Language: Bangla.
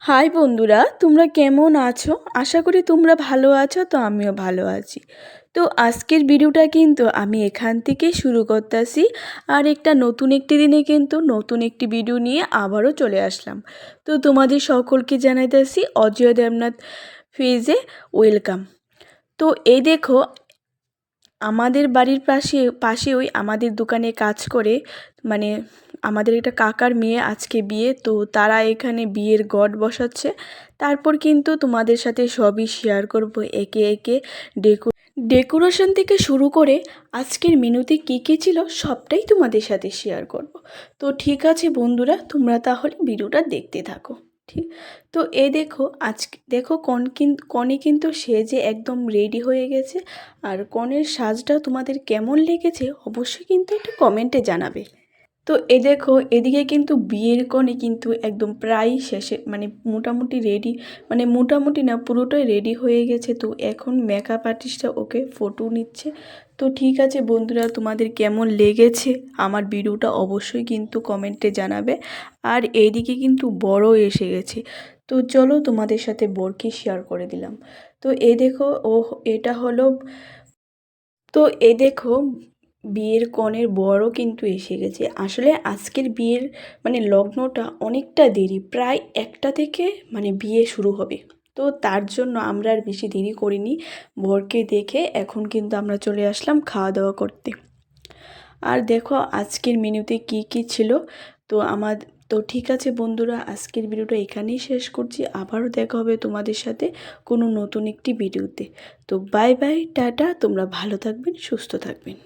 হাই বন্ধুরা, তোমরা কেমন আছো? আশা করি তোমরা ভালো আছো। তো আমিও ভালো আছি। তো আজকের ভিডিওটা কিন্তু আমি এখান থেকেই শুরু করতেছি। আর একটা নতুন একটি দিনে কিন্তু নতুন একটি ভিডিও নিয়ে আবারও চলে আসলাম। তো তোমাদের সকলকে জানাইতেছি অজয় দেবনাথ ফেজে ওয়েলকাম। তো এই দেখো, আমাদের বাড়ির পাশেই আমাদের দোকানে কাজ করে, মানে আমাদের একটা কাকার মেয়ে আজকে বিয়ে, তো তারা এখানে বিয়ের ঘট বসাচ্ছে। তারপর কিন্তু তোমাদের সাথে সবই শেয়ার করব একে একে। ডেকোরেশন থেকে শুরু করে আজকের মেনুতে কী কী ছিল সবটাই তোমাদের সাথে শেয়ার করব। তো ঠিক আছে বন্ধুরা, তোমরা তাহলে ভিডিওটা দেখতে থাকো। ঠিক। তো এই দেখো, আজকে দেখো কনে কিন্তু সেজে একদম রেডি হয়ে গেছে। আর কনের সাজটা তোমাদের কেমন লেগেছে অবশ্যই কিন্তু একটু কমেন্টে জানাবে। তো এ দেখো, এদিকে কিন্তু বিয়ের কনে কিন্তু একদম প্রায় শেষে, মানে মোটামুটি রেডি, মানে মোটামুটি না, পুরোটাই রেডি হয়ে গেছে। তো এখন মেকআপ আর্টিস্টটা ওকে ফটো নিচ্ছে। তো ঠিক আছে বন্ধুরা, তোমাদের কেমন লেগেছে আমার ভিডিওটা অবশ্যই কিন্তু কমেন্টে জানাবে। আর এইদিকে কিন্তু বড় এসে গেছে। তো চলো তোমাদের সাথে বরকে শেয়ার করে দিলাম। তো এই দেখো, এটা হলো, তো এ দেখো, বিয়ের কনের বরও কিন্তু এসে গেছে। আসলে আজকের বিয়ের মানে লগ্নটা অনেকটা দেরি, প্রায় 1টা থেকে মানে বিয়ে শুরু হবে। তো তার জন্য আমরা আর বেশি দেরি করিনি। বরকে দেখে এখন কিন্তু আমরা চলে আসলাম খাওয়া দাওয়া করতে। আর দেখো আজকের মেনুতে কি কি ছিল। তো ঠিক আছে বন্ধুরা, আজকের ভিডিওটা এখানেই শেষ করছি। আবারও দেখা হবে তোমাদের সাথে কোনো নতুন একটি ভিডিওতে। তো বাই বাই, টাটা, তোমরা ভালো থাকবেন, সুস্থ থাকবেন।